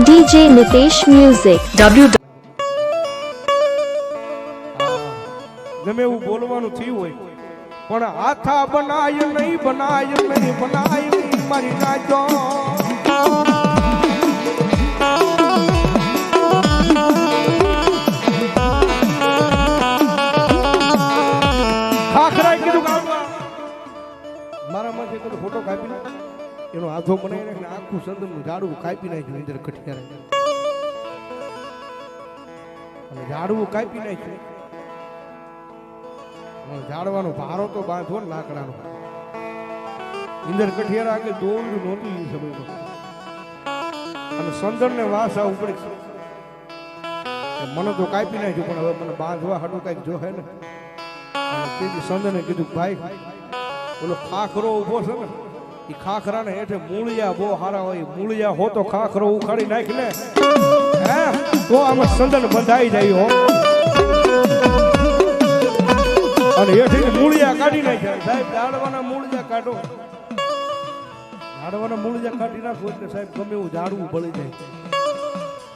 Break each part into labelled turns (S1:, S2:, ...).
S1: DJ Nitesh Music.
S2: ગમે એવું બોલવાનું થયું હોય પણ આથા બનાય નહીં બનાય મારી નાજો ખાખરાએ કીધું મારા માંથી કીધું ફોટો કાપી નાખ એનો હાથો બનાવી નાખ આખું સંદનનું ઝાડવું કાપી નાખ્યું અંદર કઠિયારે અને ઝાડવું કાપી નાખ્યું ઝાડવાનો ભારો તો બાંધવો ને લાકડાનો ઇન્દર કઠિયાર આગળ દોડ્યું નહોતું એ સમયમાં અને સંદર ને વાસ આ ઉપડી મને તો કાપી નાખ્યું પણ હવે મને બાંધવા હાટું કઈક જોહે ને તેથી સંદર ને કીધું ભાઈ ઓલો ખાખરો ઉભો છે ને એ ખાખરાને હેઠે મૂળિયા બહુ હારા હોય મૂળિયા હો તો ખાખરો ઉખાડી નાખ ને હે તો આમાં સંદર બંધાઈ જાય હો અને એથી મૂળિયા કાઢી નાખ્યા સાહેબ ઝાડવાના મૂળિયા કાઢો ઝાડવાના મૂળિયા કાઢી નાખો એટલે સાહેબ ગમે એવું ઝાડવું બળી જાય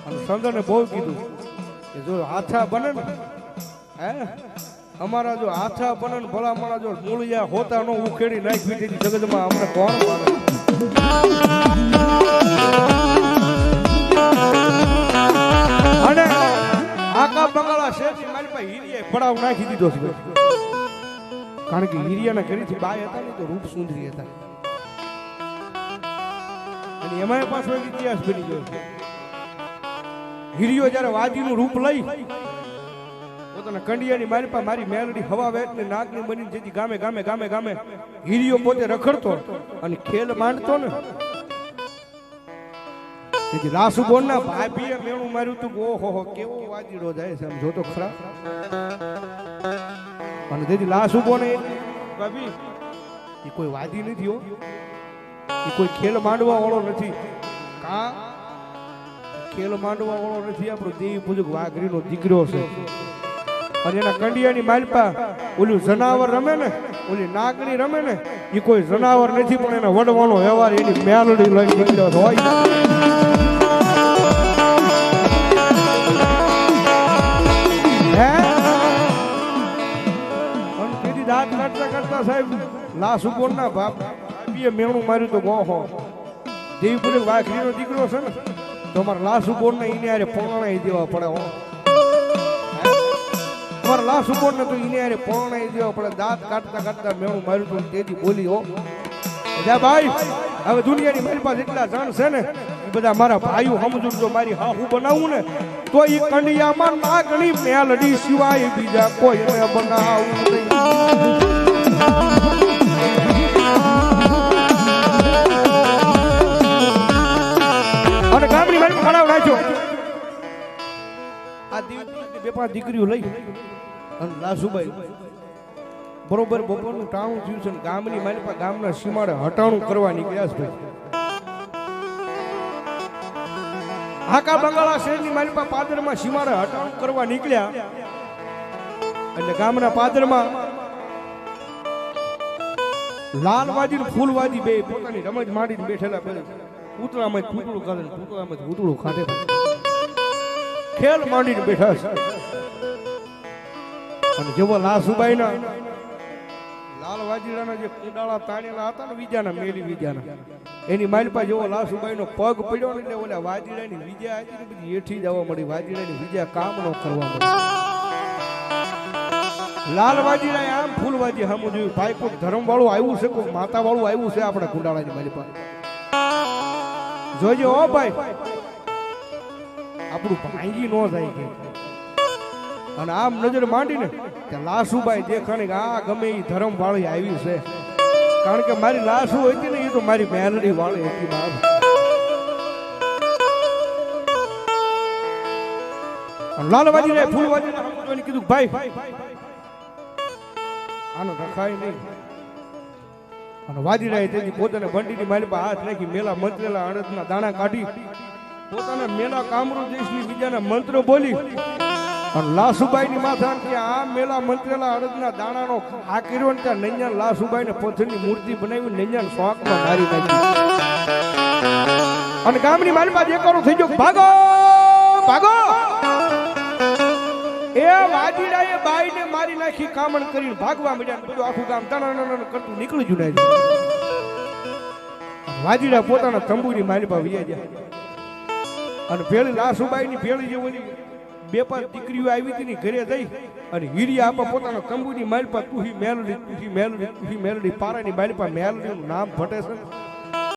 S2: અને સંદરને બહુ કીધું કે જો હાથા બને ને હે અમારા જો હાથા બને ને ભલા મારા જો મૂળિયા હોતા નો ઉખેડી નાખી દીધી જગતમાં અમને કોણ માને અને આકા બંગાળા શેઠ મારી પાસે હીરિયા પડાવ નાખી દીધો છે કારણ કે હીરિયાના ઘરેથી બાય હતા ને તો રૂપ સુંદરી હતા અને એમાં પાછો એક ઇતિહાસ બની ગયો હીરિયો જ્યારે વાજીનું રૂપ લઈ પોતાના કંડિયાની મારી પાસે મારી મેલડી હવા વેચને નાગની બની જેથી ગામે ગામે ગામે ગામે હીરિયો પોતે રખડતો અને ખેલ માંડતો ને તેથી લાસુબોન ના ભાભીએ મેણું માર્યું તું ઓહો કેવો વાજીડો જાય છે આમ જોતો ખરા અને તેથી લાસુબોને ભાભી એ કોઈ વાદી નથી હો એ કોઈ ખેલ માંડવા વાળો નથી કા ખેલ માંડવા વાળો નથી આપણો દેવી પૂજક વાઘરીનો દીકરો છે અને એના કંડિયાની માલપા ઓલું જનાવર રમે ને ઓલી નાગણી રમે ને એ કોઈ જનાવર નથી પણ એના વડવાનો વ્યવહાર એની મેલડી લઈ નીકળ્યો હોય દાંત કાઢતા કાઢતા સાહેબ લાશ ઉપર ના ભાભીએ મેણું માર્યું તો ગોહો દેવી પૂજક વાઘરીનો દીકરો છે ને તો અમારા લાશ ઉપર ને એને આરે પણાઈ દેવા પડે હો અમારા લાશ ઉપર ને તો એને આરે પણાઈ દેવા પડે દાંત કાઢતા કાઢતા મેણું માર્યું તો તેથી બોલી હો જા ભાઈ હવે દુનિયાની મારી પાસે એટલા જાણ છે ને એ બધા મારા ભાઈઓ સમજુ જો મારી હાહુ બનાવું ને તો એ કંડિયામાં નાગણી મેલડી સિવાય બીજા કોઈ બનાવું નહીં અને ગામની મારી ખરાબ નાખ્યો આ બે પાંચ દીકરીઓ લઈ અને લાસુભાઈ બરોબર બપોરનું ટાણું થયું છે ગામની મારી પાસે ગામના સીમાડે હટાણું કરવા નીકળ્યા છે ભાઈ આકા બંગાળા શહેરની મારી પાસે પાદરમાં સીમાડે હટાણું કરવા નીકળ્યા એટલે ગામના પાદરમાં લાલવાજી ને ફૂલવાજી બે પોતાની રમત માંડીને બેઠેલા બે પૂતળામાં પૂતળું કાઢે પૂતળામાં પૂતળું ખાધે ખેલ માંડીને બેઠા છે અને જેવો લાસુબાઈના લાલવાજીરાના જે કુંડાળા તાણેલા હતા ને વિજાના મેલી વિજાના એની માલપા જેવો લાસુબાઈનો પગ પડ્યો ને એટલે ઓલા વાજીરાની વિજા હતી ને બધી હેઠી જવા મળી વાજીરાની વિજા કામ ન કરવા મળી લાલવાજીરાએ આમ ફૂલવાજી સામું જોયું ભાઈ કોઈ ધર્મ વાળું આવ્યું છે કોઈ માતા વાળું આવ્યું છે આપણે કુંડાળાની માલપા જોજો ઓ ભાઈ આપણું ભાંગી ન જાય કે અને આમ નજર માંડીને કે લાસુબાઈ દેખાણી કે આ ગમે એ ધર્મ વાળી આવી છે કારણ કે મારી લાસુ હતી ને એ તો મારી મેલડી વાળી હતી બાપ લાલવાજી ને ફૂલવાજી ને કીધું ભાઈ આનો રખાય નહીં અને વાજીરાએ તેની પોતાને બંડીની મારી પર હાથ નાખી મેલા મંત્રેલા અડદના દાણા કાઢી પોતાના મેલા કામરૂ દેશની બીજાના મંત્ર બોલી અને લાસુબાઈની માથા કે આ મેલા મંત્રેલા અડદના દાણાનો આ કર્યો ને ત્યાં નૈયાન લાસુબાઈને પથ્થરની મૂર્તિ બનાવી નૈયાન શોખમાં મારી નાખી અને ગામની માલપા દેખાડો થઈ ગયો ભાગો ભાગો એ વાજીડાએ બાઈને મારી નાખી કામણ કરીને ભાગવા મળ્યા બધું આખું ગામ તણ કરતું નીકળી જુનાય વાજીડા પોતાના તંબુની માલપા વયા ગયા અને પેલી લાસુબાઈની પેલી જે ઓલી બે પાંચ દીકરીઓ આવી હતી ને ઘરે જઈ અને હીરિયા આપા પોતાના તંબુની માલપા તુહી મેલડી પારાની માલપા મેલડીનું નામ ભટે છે